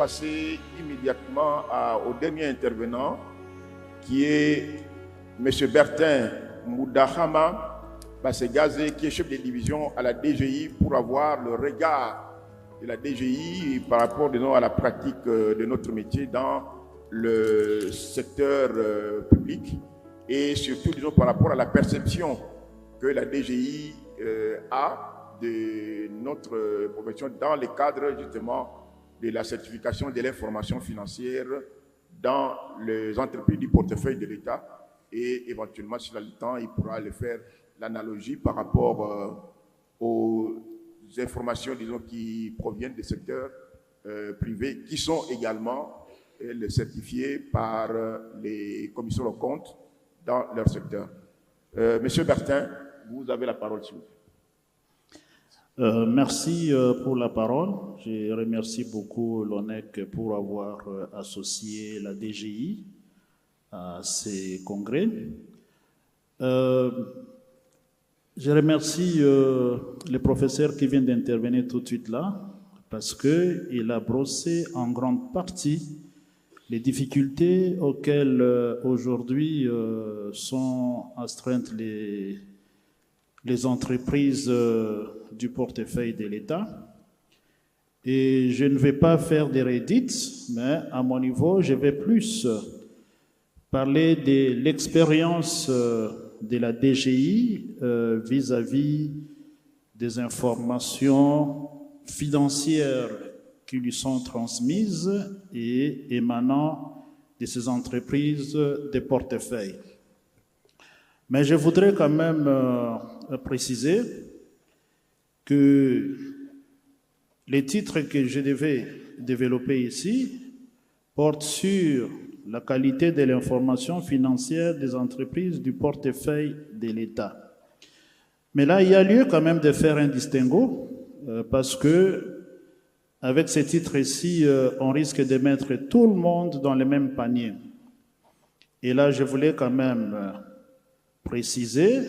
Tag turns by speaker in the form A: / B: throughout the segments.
A: passer immédiatement au dernier intervenant, qui est M. Bertin Moudahama Bassegazé, qui est chef de division à la DGI, pour avoir le regard de la DGI par rapport, disons, à la pratique de notre métier dans le secteur public et surtout, disons, par rapport à la perception que la DGI a de notre profession dans le cadre justement de la certification de l'information financière dans les entreprises du portefeuille de l'État, et éventuellement, s'il a le temps, il pourra le faire l'analogie par rapport aux informations, disons, qui proviennent des secteurs privés, qui sont également certifiés par les commissions aux comptes dans leur secteur. Monsieur Bertin, vous avez la parole, s'il vous plaît.
B: Merci pour la parole. Je remercie beaucoup l'ONEC pour avoir associé la DGI à ces congrès. Je remercie le professeur qui vient d'intervenir tout de suite là, parce qu'il a brossé en grande partie les difficultés auxquelles aujourd'hui sont astreintes les entreprises du portefeuille de l'État. Et je ne vais pas faire des redites, mais à mon niveau, je vais plus parler de l'expérience de la DGI vis-à-vis des informations financières qui lui sont transmises et émanant de ces entreprises de portefeuille. Mais je voudrais quand même préciser que les titres que je devais développer ici portent sur la qualité de l'information financière des entreprises du portefeuille de l'État. Mais là, il y a lieu quand même de faire un distinguo parce que avec ces titres-ci, on risque de mettre tout le monde dans le même panier. Et là, je voulais quand même préciser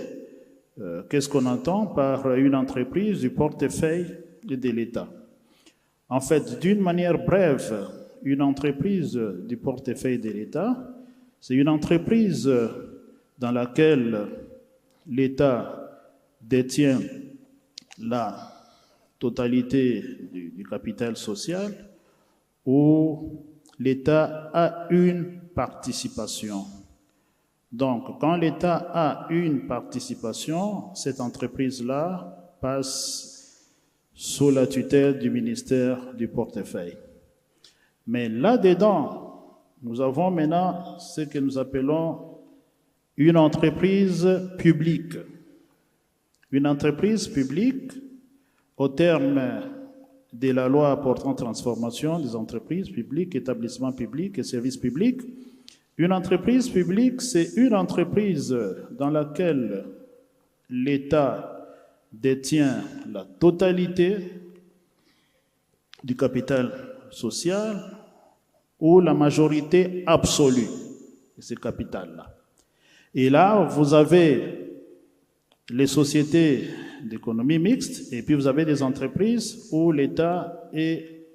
B: qu'est-ce qu'on entend par une entreprise du portefeuille de l'État. En fait, d'une manière brève, une entreprise du portefeuille de l'État, c'est une entreprise dans laquelle l'État détient la totalité du capital social, où l'État a une participation. Donc, quand l'État a une participation, cette entreprise-là passe sous la tutelle du ministère du portefeuille. Mais là-dedans, nous avons maintenant ce que nous appelons une entreprise publique. Une entreprise publique, au terme de la loi portant transformation des entreprises publiques, établissements publics et services publics, une entreprise publique, c'est une entreprise dans laquelle l'État détient la totalité du capital social ou la majorité absolue de ce capital-là. Et là, vous avez les sociétés d'économie mixte et puis vous avez des entreprises où l'État est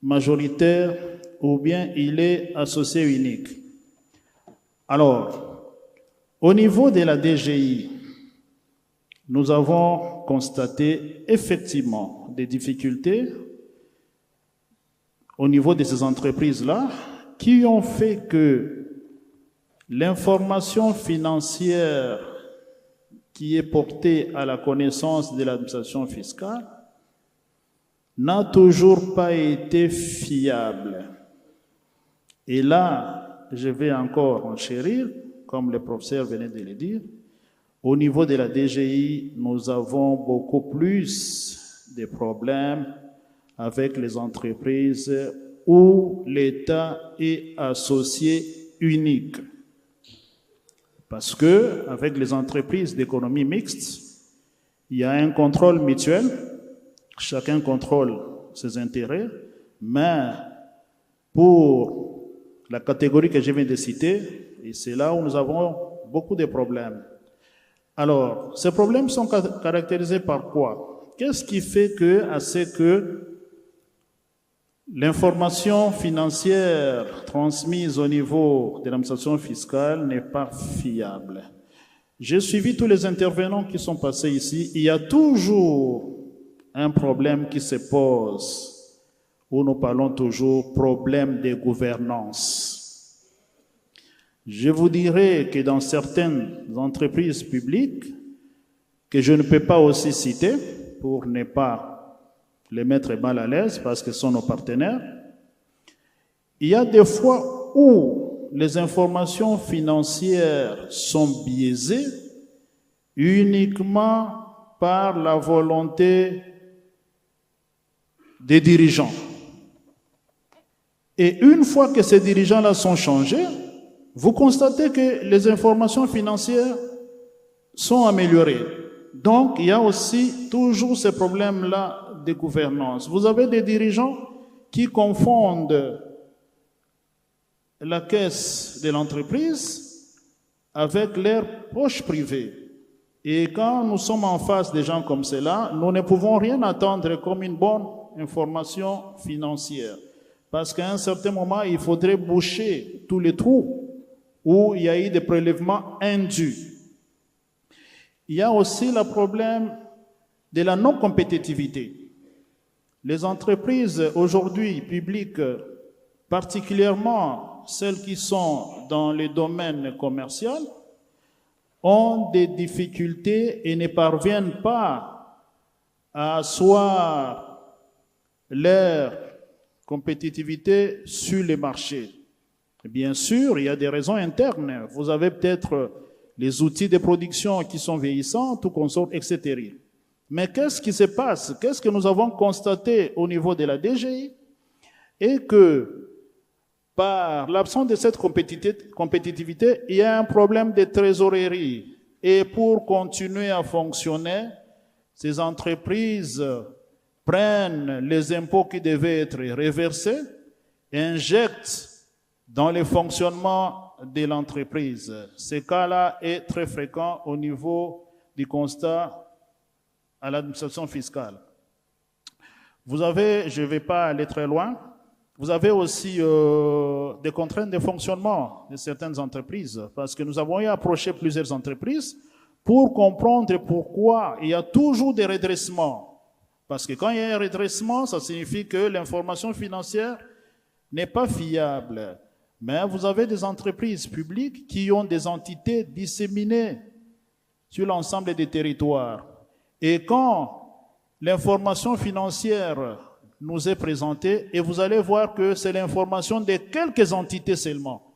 B: majoritaire ou bien il est associé unique. Alors, au niveau de la DGI, nous avons constaté effectivement des difficultés au niveau de ces entreprises-là qui ont fait que l'information financière qui est portée à la connaissance de l'administration fiscale n'a toujours pas été fiable. Et là, je vais encore enchérir, comme le professeur venait de le dire, au niveau de la DGI, nous avons beaucoup plus de problèmes avec les entreprises où l'État est associé unique. Parce que, avec les entreprises d'économie mixte, il y a un contrôle mutuel, chacun contrôle ses intérêts, mais pour la catégorie que je viens de citer, et c'est là où nous avons beaucoup de problèmes. Alors, ces problèmes sont caractérisés par quoi? Qu'est-ce qui fait que L'information financière transmise au niveau de l'administration fiscale n'est pas fiable. J'ai suivi tous les intervenants qui sont passés ici. Il y a toujours un problème qui se pose, où nous parlons toujours problème de gouvernance. Je vous dirais que dans certaines entreprises publiques, que je ne peux pas aussi citer pour ne pas les mettre mal à l'aise parce que ce sont nos partenaires, il y a des fois où les informations financières sont biaisées uniquement par la volonté des dirigeants. Et une fois que ces dirigeants-là sont changés, vous constatez que les informations financières sont améliorées. Donc, il y a aussi toujours ce problème-là de gouvernance. Vous avez des dirigeants qui confondent la caisse de l'entreprise avec leur poche privée. Et quand nous sommes en face de gens comme cela, nous ne pouvons rien attendre comme une bonne information financière. Parce qu'à un certain moment, il faudrait boucher tous les trous où il y a eu des prélèvements indus. Il y a aussi le problème de la non-compétitivité. Les entreprises aujourd'hui publiques, particulièrement celles qui sont dans le domaine commercial, ont des difficultés et ne parviennent pas à asseoir leur compétitivité sur les marchés. Bien sûr, il y a des raisons internes. Vous avez peut-être les outils de production qui sont vieillissants, tout consort, etc. Mais qu'est-ce qui se passe? Qu'est-ce que nous avons constaté au niveau de la DGI? Et que par l'absence de cette compétitivité, il y a un problème de trésorerie. Et pour continuer à fonctionner, ces entreprises prennent les impôts qui devaient être reversés et injectent dans le fonctionnement de l'entreprise. Ce cas-là est très fréquent au niveau du constat à l'administration fiscale. Vous avez, je ne vais pas aller très loin, vous avez aussi des contraintes de fonctionnement de certaines entreprises, parce que nous avons approché plusieurs entreprises pour comprendre pourquoi il y a toujours des redressements. Parce que quand il y a un redressement, ça signifie que l'information financière n'est pas fiable. Mais vous avez des entreprises publiques qui ont des entités disséminées sur l'ensemble des territoires. Et quand l'information financière nous est présentée, et vous allez voir que c'est l'information de quelques entités seulement.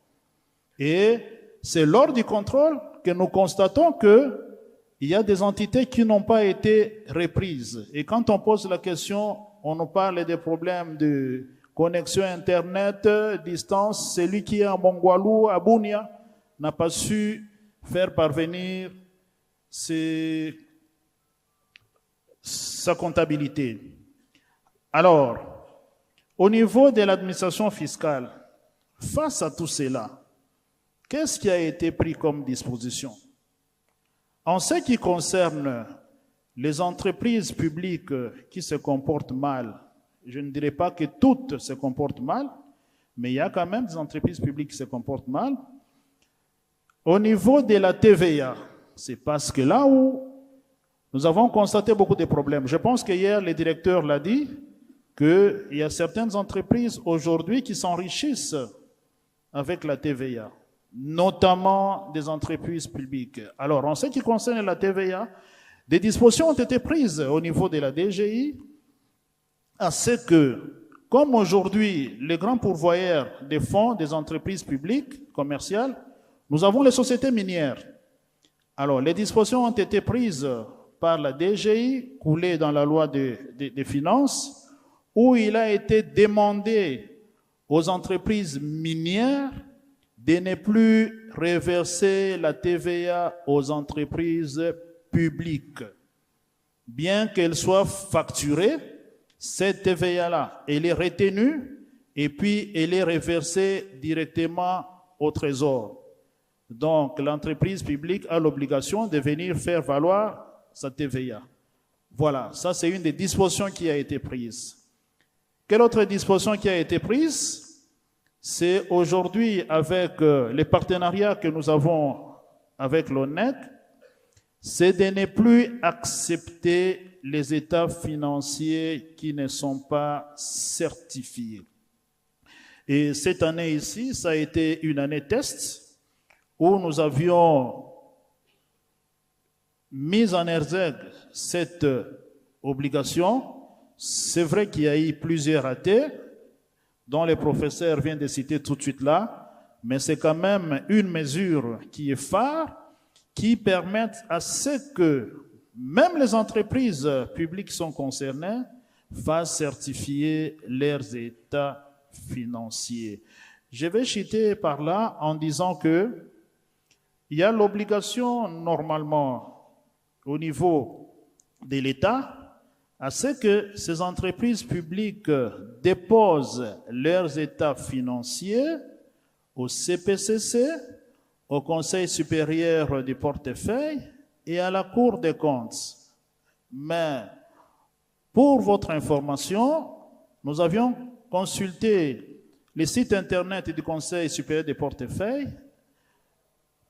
B: Et c'est lors du contrôle que nous constatons qu'il y a des entités qui n'ont pas été reprises. Et quand on pose la question, on nous parle des problèmes de connexion Internet, distance. Celui qui est à Mongwalou, à Bunia, n'a pas su faire parvenir sa comptabilité. Alors, au niveau de l'administration fiscale, face à tout cela, qu'est-ce qui a été pris comme disposition? En ce qui concerne les entreprises publiques qui se comportent mal, je ne dirais pas que toutes se comportent mal, mais il y a quand même des entreprises publiques qui se comportent mal. Au niveau de la TVA, c'est parce que là où nous avons constaté beaucoup de problèmes. Je pense qu'hier, le directeur l'a dit, qu'il y a certaines entreprises aujourd'hui qui s'enrichissent avec la TVA, notamment des entreprises publiques. Alors, en ce qui concerne la TVA, des dispositions ont été prises au niveau de la DGI, à ce que, comme aujourd'hui, les grands pourvoyeurs des fonds des entreprises publiques, commerciales, nous avons les sociétés minières. Alors, les dispositions ont été prises par la DGI, coulées dans la loi des finances, où il a été demandé aux entreprises minières de ne plus reverser la TVA aux entreprises publiques. Bien qu'elles soient facturées, cette TVA-là, elle est retenue et puis elle est reversée directement au Trésor. Donc, l'entreprise publique a l'obligation de venir faire valoir sa TVA. Voilà, ça c'est une des dispositions qui a été prise. Quelle autre disposition qui a été prise? C'est aujourd'hui, avec les partenariats que nous avons avec l'ONEC, c'est de ne plus accepter les états financiers qui ne sont pas certifiés. Et cette année ici, ça a été une année test où nous avions mis en exergue cette obligation. C'est vrai qu'il y a eu plusieurs ratés, dont les professeurs viennent de citer tout de suite là, mais c'est quand même une mesure qui est phare, qui permet à ce que même les entreprises publiques qui sont concernées fassent certifier leurs états financiers. Je vais citer par là en disant que il y a l'obligation normalement au niveau de l'État à ce que ces entreprises publiques déposent leurs états financiers au CPCC, au Conseil supérieur du portefeuille et à la Cour des comptes. Mais pour votre information, nous avions consulté le site internet du Conseil supérieur du portefeuille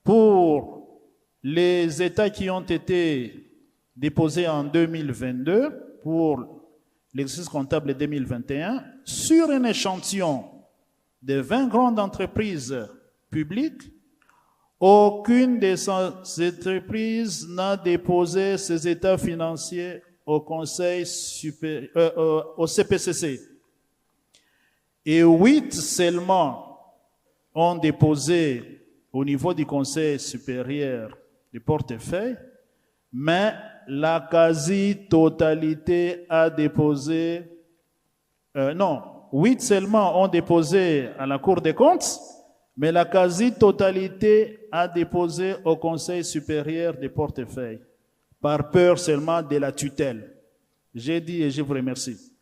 B: pour les états qui ont été déposés en 2022 pour l'exercice comptable 2021 sur un échantillon de 20 grandes entreprises publiques. Aucune de ces entreprises n'a déposé ses états financiers au Conseil supérieur, au CPCC. Et 8 seulement ont déposé au niveau du Conseil supérieur du portefeuille, mais la quasi-totalité a déposé, 8 seulement ont déposé à la Cour des comptes, mais la quasi-totalité a déposé au Conseil supérieur des portefeuilles, par peur seulement de la tutelle. J'ai dit et je vous remercie.